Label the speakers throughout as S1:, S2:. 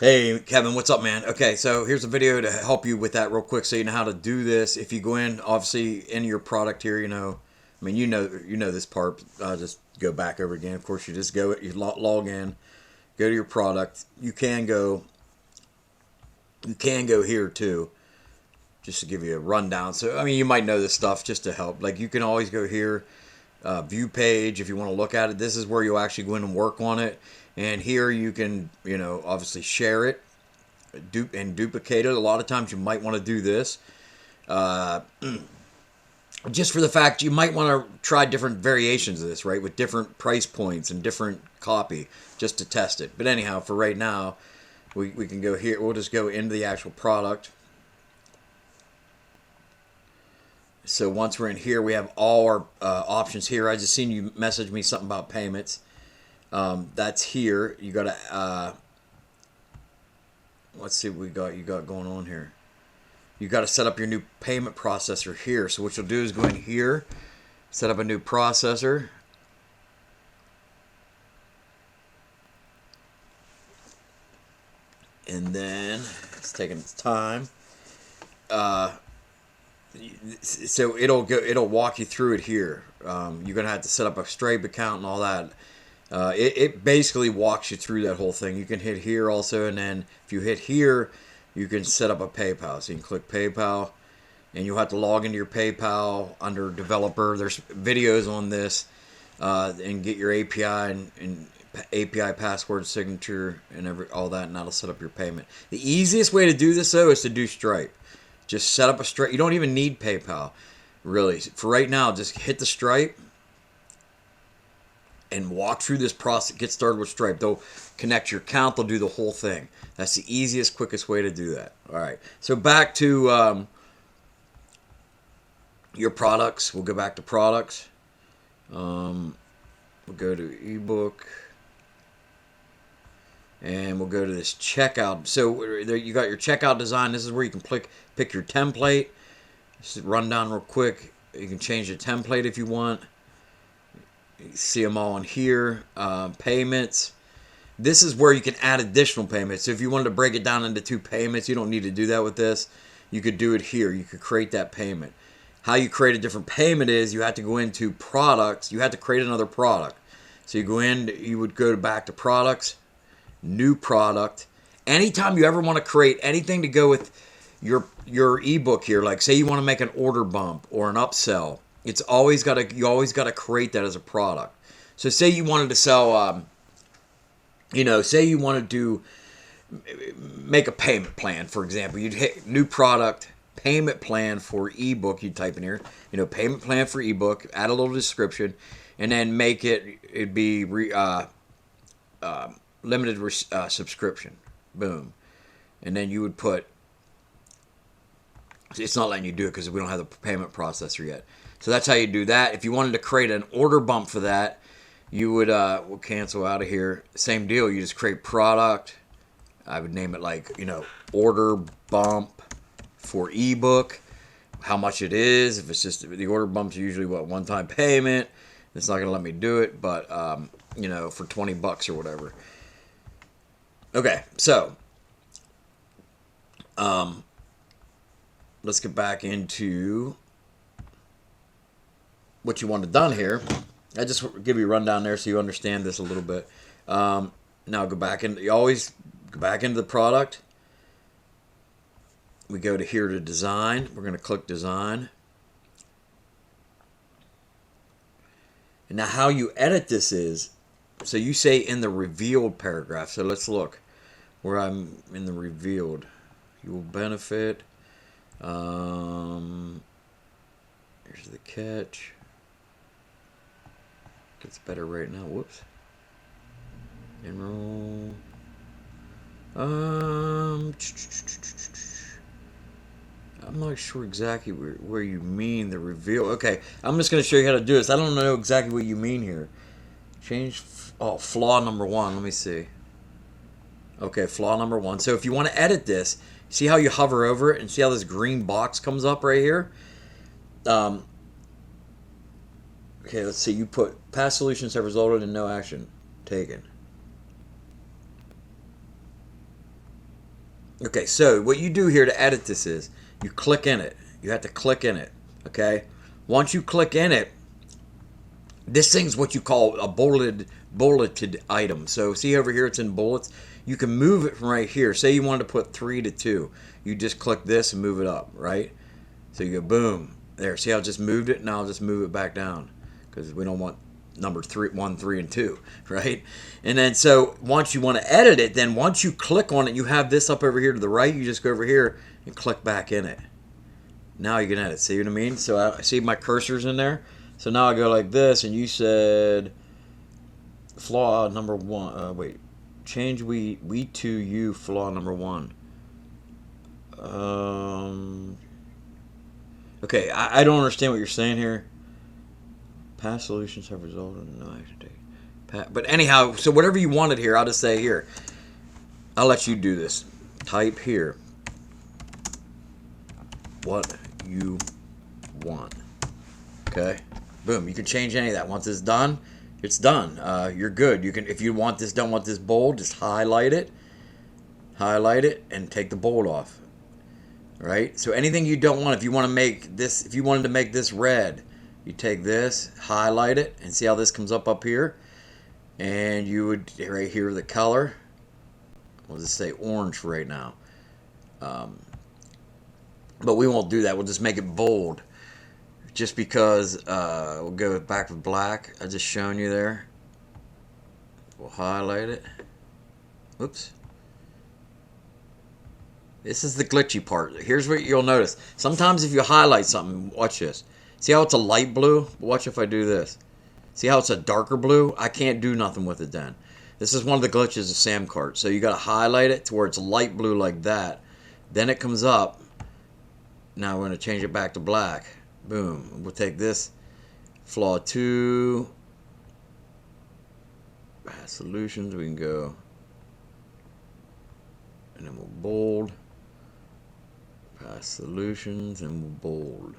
S1: Hey Kevin, what's up, man? Okay, so here's a video to help you with that real quick, so you know how to do this. If you go in, obviously, in your product here, I mean, you know this part. I'll just go back over again. Of course, you just you log in, go to your product. You can go here too, just to give you a rundown. So, I mean, you might know this stuff just to help. Like, you can always go here, view page if you want to look at it. This is where you'll actually go in and work on it. And here you can, obviously share it, duplicate it. A lot of times you might want to do this, uh, just for the fact you might want to try different variations of this, right, with different price points and different copy, just to test it. But anyhow, for right now, we can go here. We'll just go into the actual product. So once we're in here, we have all our options here. I just seen you message me something about payments. That's here. You got to let's see what you got going on here. You got to set up your new payment processor here. So what you'll do is go in here, set up a new processor. And then it's taking its time. So it'll walk you through it here. You're gonna have to set up a Stripe account and all that. It basically walks you through that whole thing. You can hit here also, and then if you hit here, you can set up a PayPal. So you can click PayPal, and you'll have to log into your PayPal under developer. There's videos on this, and get your API and API password, signature, and all that, and that'll set up your payment. The easiest way to do this, though, is to do Stripe. Just set up a Stripe. You don't even need PayPal, really. For right now, just hit the Stripe and walk through this process. Get started with Stripe. They'll connect your account. They'll do the whole thing. That's the easiest, quickest way to do that. All right. So back to your products. We'll go back to products. We'll go to ebook. And we'll go to this checkout. So there you got your checkout design. This is where you can pick your template. Just run down real quick. You can change the template if you want. You see them all in here. Payments. This is where you can add additional payments. So if you wanted to break it down into 2 payments, you don't need to do that with this. You could do it here. You could create that payment. How you create a different payment is you have to go into products. You have to create another product. So you go in, you would go back to products, new product. Anytime you ever want to create anything to go with your ebook here, like say you want to make an order bump or an upsell, you always got to create that as a product. So say you wanted to sell, say you wanted to make a payment plan, for example. You'd hit new product, payment plan for ebook. You'd type in here, payment plan for ebook, add a little description, and then it'd be limited subscription. Boom. And then you would put, it's not letting you do it because we don't have the payment processor yet. So that's how you do that. If you wanted to create an order bump for that, you would, we'll cancel out of here. Same deal. You just create product. I would name it like, order bump for ebook. How much it is. If it's just, the order bumps are usually one-time payment. It's not going to let me do it, but, for $20 or whatever. Okay, so let's get back into what you wanted done here. I just give you a rundown there so you understand this a little bit. Now go back in. You always go back into the product. We go to here to design. We're going to click design. And now how you edit this is, so you say in the revealed paragraph. So let's look where I'm in the revealed. You will benefit. Here's the catch. Gets better right now. Whoops. Enroll. I'm not sure exactly where you mean the reveal. Okay, I'm just going to show you how to do this. I don't know exactly what you mean here. Change, flaw number 1. Let me see. Okay, flaw number 1. So if you want to edit this, see how you hover over it and see how this green box comes up right here? Okay, let's see. You put past solutions have resulted in no action taken. Okay, so what you do here to edit this is you click in it. You have to click in it. Okay, once you click in it, this thing's what you call a bulleted item. So see over here, it's in bullets. You can move it from right here. Say you wanted to put 3 to 2. You just click this and move it up, right? So you go boom. There, see how I just moved it? Now I'll just move it back down because we don't want number 3, 1, 3, and 2, right? And then so once you want to edit it, then once you click on it, you have this up over here to the right. You just go over here and click back in it. Now you can edit. See what I mean? So I see my cursor's in there. So now I go like this, and you said flaw number 1. Wait, change we to you flaw number 1. Okay, I don't understand what you're saying here. Past solutions have resulted in no action taken. But anyhow, so whatever you wanted here, I'll just say here. I'll let you do this. Type here what you want. Okay. Boom. You can change any of that. Once it's done, it's done. You're good. You can, if you want this, don't want this bold, just highlight it, and take the bold off. Right. So anything you don't want, if you want to make this, if you wanted to make this red, you take this, highlight it, and see how this comes up here, and you would right here the color. We'll just say orange for right now. But we won't do that. We'll just make it bold. Just because we'll go back with black. I just shown you there. We'll highlight it. Oops. This is the glitchy part. Here's what you'll notice. Sometimes if you highlight something, watch this. See how it's a light blue? Watch if I do this. See how it's a darker blue? I can't do nothing with it then. This is one of the glitches of Samcart. So you got to highlight it to where it's light blue like that. Then it comes up. Now we're going to change it back to black. Boom. We'll take this. Flaw 2. Solutions. We can go. And then we'll bold. Past solutions. And we'll bold.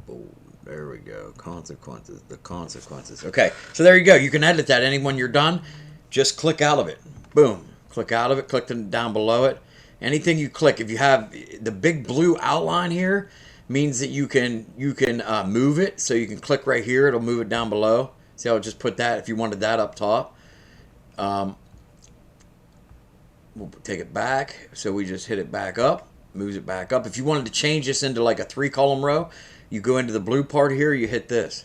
S1: Bold. There we go. Consequences. The consequences. Okay. So there you go. You can edit that. And when you're done, just click out of it. Boom. Click out of it. Click down below it. Anything you click, if you have the big blue outline here, means that you can move it. So you can click right here. It'll move it down below. See how I just put that if you wanted that up top. We'll take it back. So we just hit it back up. Moves it back up. If you wanted to change this into like a 3-column row, you go into the blue part here. You hit this.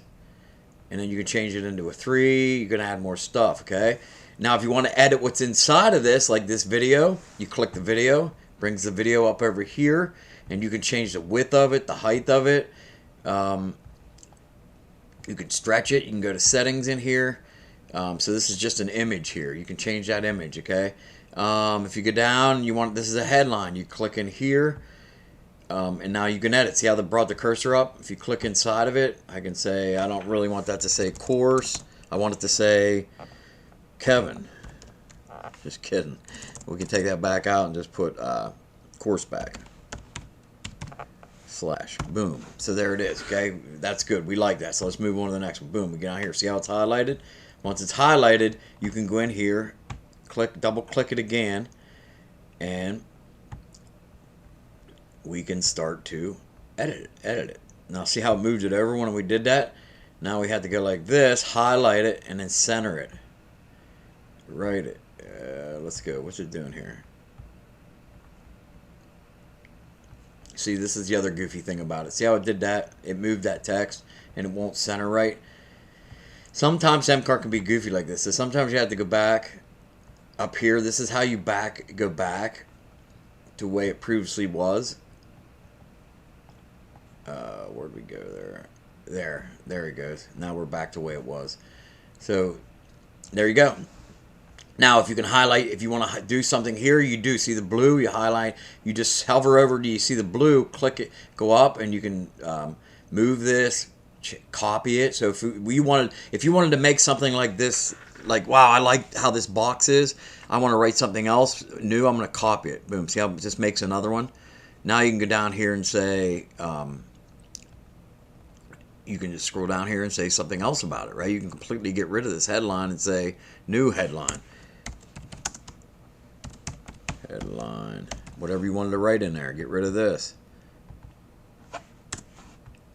S1: And then you can change it into a 3. You can add more stuff, okay? Now, if you want to edit what's inside of this, like this video, you click the video, brings the video up over here, and you can change the width of it, the height of it. You can stretch it. You can go to settings in here. So this is just an image here. You can change that image, okay? If you go down, you want this is a headline. You click in here, and now you can edit. See how they brought the cursor up? If you click inside of it, I can say I don't really want that to say course. I want it to say Kevin. Just kidding. We can take that back out and just put course back. / boom. So there it is. Okay, that's good. We like that. So let's move on to the next one. Boom. We get out here. See how it's highlighted? Once it's highlighted, you can go in here, click, double click it again, and we can start to edit it. Now see how it moved it over when we did that? Now we have to go like this, highlight it, and then center it. Right it. Let's go. What's it doing here? See, this is the other goofy thing about it. See how it did that? It moved that text, and it won't center right. Sometimes Samcart can be goofy like this. So sometimes you have to go back up here. This is how you go back to the way it previously was. Where'd we go there? There it goes. Now we're back to the way it was. So there you go. Now, if you can highlight, if you want to do something here, you do. See the blue, you highlight, you just hover over, do you see the blue, click it, go up, and you can move this, copy it. So if you wanted to make something like this, like, wow, I like how this box is, I want to write something else new, I'm going to copy it. Boom, see how it just makes another one? Now you can go down here and say, you can just scroll down here and say something else about it, right? You can completely get rid of this headline and say, new headline. headline, whatever you wanted to write in there. Get rid of this.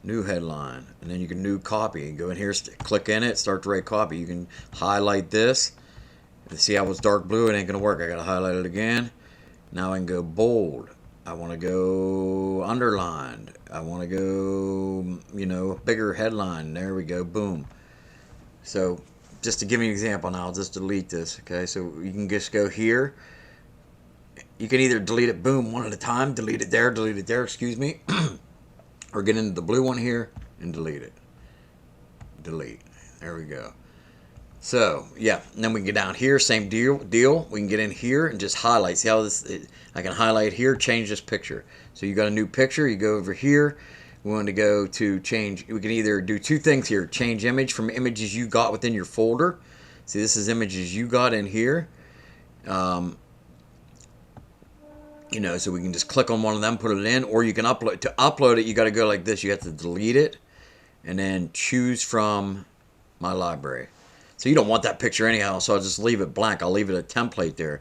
S1: New headline, and then you can new copy. Go in here, click in it, start to write copy. You can highlight this. See how it's dark blue? It ain't gonna work. I gotta highlight it again. Now I can go bold. I want to go underlined. I want to go, bigger headline. There we go. Boom. So just to give you an example now, I'll just delete this. Okay, so you can just go here. You can either delete it, boom, one at a time. Delete it there, excuse me. Or get into the blue one here and delete it. Delete. There we go. So, yeah, and then we can get down here, same deal. We can get in here and just highlight. See how I can highlight here, change this picture. So you got a new picture, you go over here. We want to go to change. We can either do two things here. Change image from images you got within your folder. See, this is images you got in here. So we can just click on one of them, put it in, or you can upload. To upload it, you got to go like this. You have to delete it and then choose from my library. So you don't want that picture anyhow, so I'll just leave it blank. I'll leave it a template there.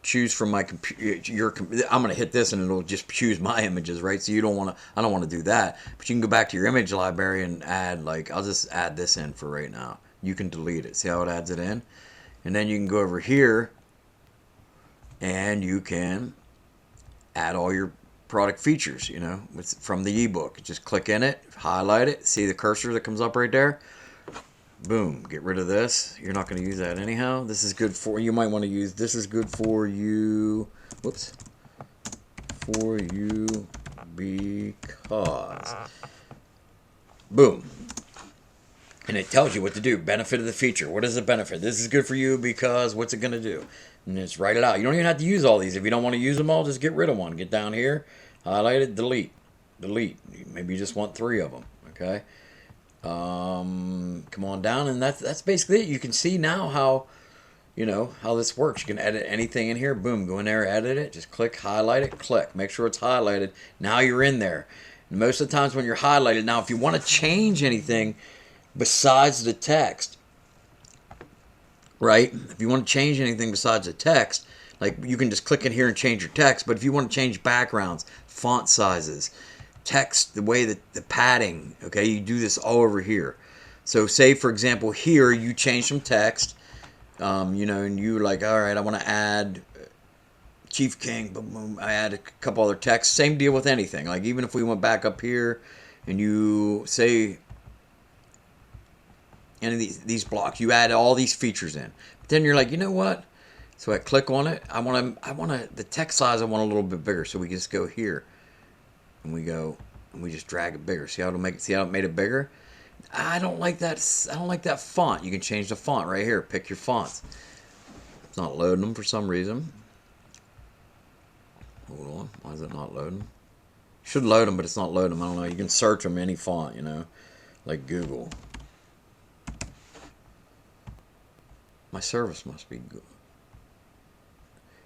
S1: Choose from my computer. I'm going to hit this, and it'll just choose my images, right? So you don't want to. I don't want to do that. But you can go back to your image library and add. I'll just add this in for right now. You can delete it. See how it adds it in, and then you can go over here, and you can add all your product features. From the ebook. Just click in it, highlight it. See the cursor that comes up right there. Boom, get rid of this. You're not going to use that anyhow. This is good for, you might want to use, this is good for you, whoops, for you because, boom. And it tells you what to do, benefit of the feature. What is the benefit? This is good for you because what's it going to do? And just write it out. You don't even have to use all these. If you don't want to use them all, just get rid of one. Get down here, highlight it, delete. Maybe you just want 3 of them, okay? Come on down, and that's basically it. You can see now how this works. You can edit anything in here. Boom, go in there, edit it. Just click, highlight it, click. Make sure it's highlighted. Now you're in there. And most of the times when you're highlighted, now if you want to change anything besides the text, right? If you want to change anything besides the text, like you can just click in here and change your text. But if you want to change backgrounds, font sizes, text, the way that the padding, okay, you do this all over here. So say for example here you change some text, and you all right, I want to add Chief King, boom, boom, I add a couple other texts. Same deal with anything. Like even if we went back up here and you say any of these blocks, you add all these features in. But then you're like, you know what? So I click on it. I want the text size I want a little bit bigger. So we just go here. And we go, and we just drag it bigger. See how it made it bigger? I don't like that font. You can change the font right here. Pick your fonts. It's not loading them for some reason. Hold on. Why is it not loading? Should load them, but it's not loading them. I don't know. You can search them any font, like Google. My service must be good.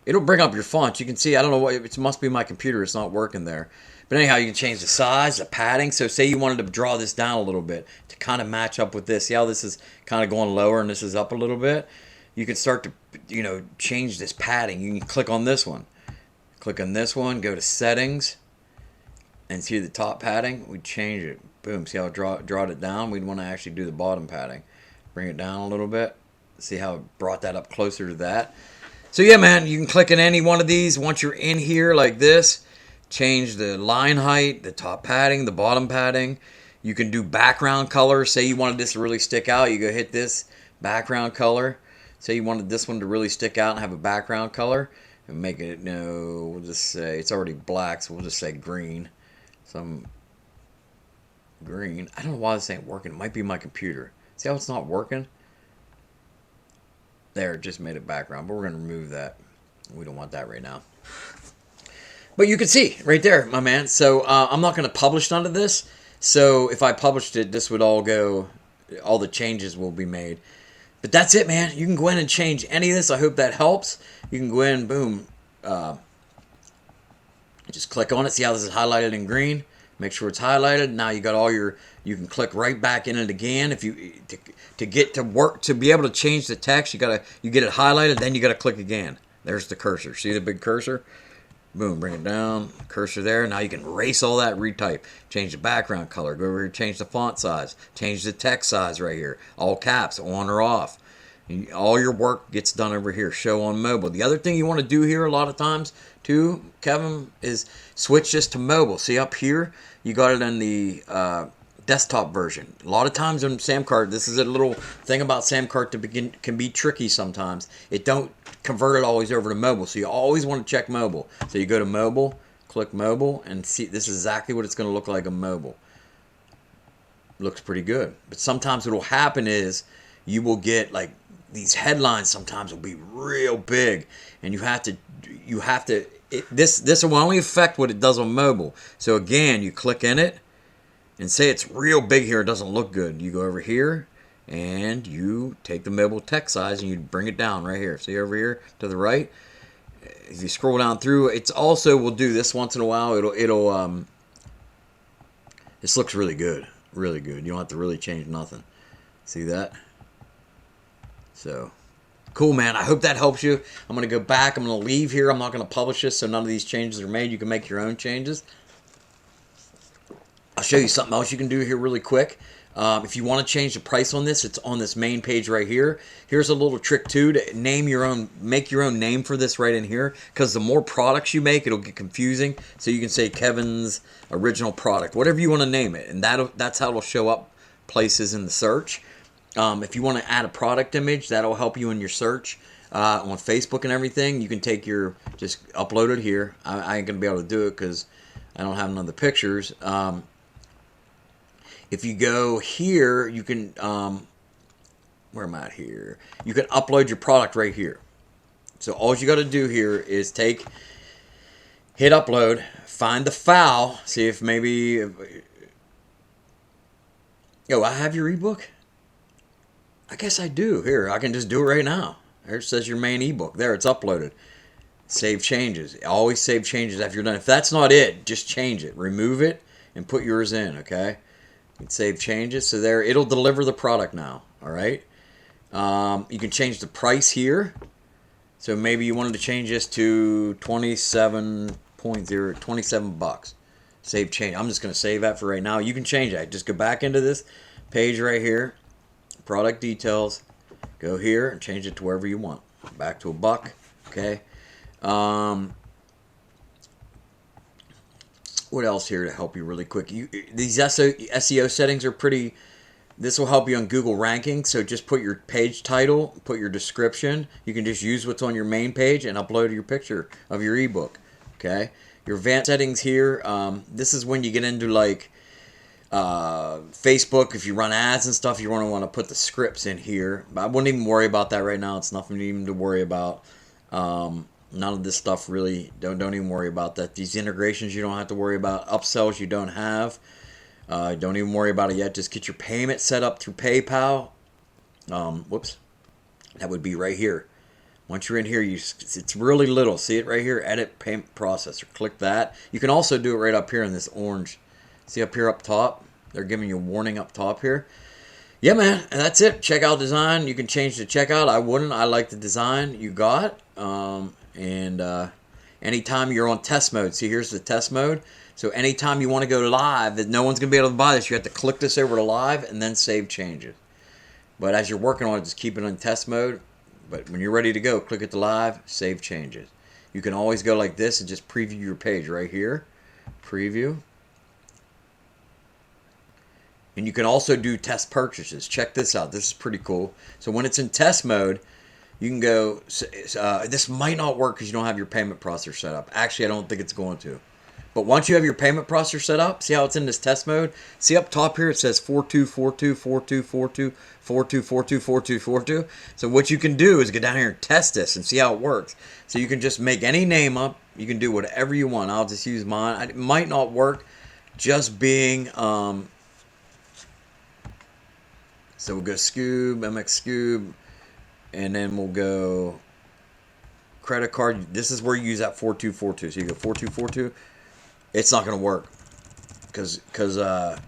S1: It'll bring up your fonts. You can see, I don't know what, it must be my computer. It's not working there. But anyhow, you can change the size, the padding. So say you wanted to draw this down a little bit to kind of match up with this. See how this is kind of going lower and this is up a little bit? You can start to, change this padding. You can click on this one. Click on this one, go to settings, and see the top padding. We change it. Boom. See how it drawed it down? We'd want to actually do the bottom padding. Bring it down a little bit. See how it brought that up closer to that? So yeah, man, you can click in any one of these. Once you're in here like this, change the line height, the top padding, the bottom padding. You can do background color. Say you wanted this to really stick out. You go hit this background color. Say you wanted this one to really stick out and have a background color. And make it, we'll just say, it's already black, so we'll just say green. Some green. I don't know why this ain't working. It might be my computer. See how it's not working? There, it just made it background, but we're going to remove that. We don't want that right now. But you can see right there, my man. So I'm not going to publish none of this. So if I published it, this would all go, all the changes will be made. But that's it, man. You can go in and change any of this. I hope that helps. You can go in, boom. Just click on it. See how this is highlighted in green? Make sure it's highlighted. Now you got all your, you can click right back in it again. If you, to get to work, to be able to change the text, you get it highlighted, then you got to click again. There's the cursor. See the big cursor? Boom, bring it down, cursor there. Now you can erase all that, retype, change the background color, go over here, change the font size, change the text size right here, all caps, on or off. All your work gets done over here, show on mobile. The other thing you want to do here a lot of times too, Kevin, is switch this to mobile. See up here, you got it in the desktop version. A lot of times on Samcart, this is a little thing about Samcart can be tricky sometimes. It don't convert it always over to mobile, so you always want to check mobile. So you go to mobile, click mobile, and see this is exactly what it's going to look like on mobile. Looks pretty good. But sometimes what will happen is you will get like these headlines sometimes will be real big, and you have to this will only affect what it does on mobile. So again, you click in it and say it's real big here, it doesn't look good. You go over here and you take the mobile text size and you bring it down right here. See over here to the right. If you scroll down through, it's also will do this once in a while. This looks really good, really good. You don't have to really change nothing. See that? So cool, man. I hope that helps you. I'm going to go back. I'm going to leave here. I'm not going to publish this, so none of these changes are made. You can make your own changes. I'll show you something else you can do here really quick. If you want to change the price on this, it's on this main page right here. Here's a little trick too to make your own name for this right in here. Because the more products you make, it'll get confusing. So you can say Kevin's original product, whatever you want to name it, and that's how it'll show up places in the search. If you want to add a product image, that'll help you in your search on Facebook and everything. You can just upload it here. I ain't gonna be able to do it because I don't have none of the pictures. If you go here, you can, where am I at here? You can upload your product right here. So all you got to do here is hit upload, find the file, see if maybe, I have your ebook? I guess I do. Here, I can just do it right now. There it says your main ebook. There, it's uploaded. Save changes. Always save changes after you're done. If that's not it, just change it. Remove it and put yours in, okay? You can save changes. So there, it'll deliver the product now, all right? You can change the price here. So maybe you wanted to change this to 27 bucks. Save change. I'm just going to save that for right now. You can change that. Just go back into this page right here. Product details. Go here and change it to wherever you want. Back to $1, okay? What else here to help you really quick? These SEO settings are pretty. This will help you on Google ranking. So just put your page title, put your description. You can just use what's on your main page and upload your picture of your ebook. Okay. Your advanced settings here. This is when you get into like Facebook. If you run ads and stuff, you want to put the scripts in here. But I wouldn't even worry about that right now. It's nothing even to worry about. None of this stuff really, don't even worry about that. These integrations you don't have to worry about. Upsells you don't have. Don't even worry about it yet. Just get your payment set up through PayPal. Whoops. That would be right here. Once you're in here, it's really little. See it right here? Edit payment processor. Click that. You can also do it right up here in this orange. See up here up top? They're giving you a warning up top here. Yeah, man. And that's it. Checkout design. You can change the checkout. I wouldn't. I like the design you got. Anytime you're on test mode, see here's the test mode. So anytime you want to go live, that no one's going to be able to buy this, you have to click this over to live and then save changes. But as you're working on it, just keep it in test mode. But when you're ready to go, click it to live, save changes. You can always go like this and just preview your page right here. Preview. And you can also do test purchases. Check this out. This is pretty cool. So when it's in test mode, you can go, this might not work because you don't have your payment processor set up. Actually, I don't think it's going to. But once you have your payment processor set up, see how it's in this test mode? See up top here, it says 4242, 4242, 4242, 4242. So what you can do is get down here and test this and see how it works. So you can just make any name up. You can do whatever you want. I'll just use mine. It might not work just being, so we'll go Scoob, MX Scoob. And then we'll go credit card. This is where you use that 4242. So you go 4242. It's not going to work because but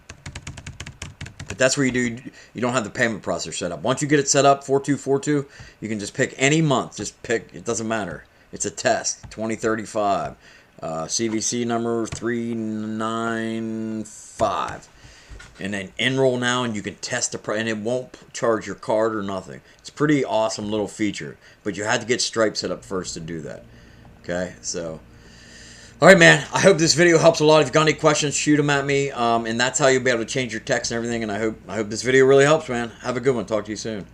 S1: that's where you don't have the payment processor set up. Once you get it set up 4242, you can just pick any month. Just pick. It doesn't matter. It's a test. 2035. CVC number 395. And then enroll now, and you can test the price, and it won't charge your card or nothing. It's a pretty awesome little feature, but you had to get Stripe set up first to do that. Okay, so all right, man. I hope this video helps a lot. If you got any questions, shoot them at me. And that's how you'll be able to change your text and everything. And I hope this video really helps, man. Have a good one. Talk to you soon.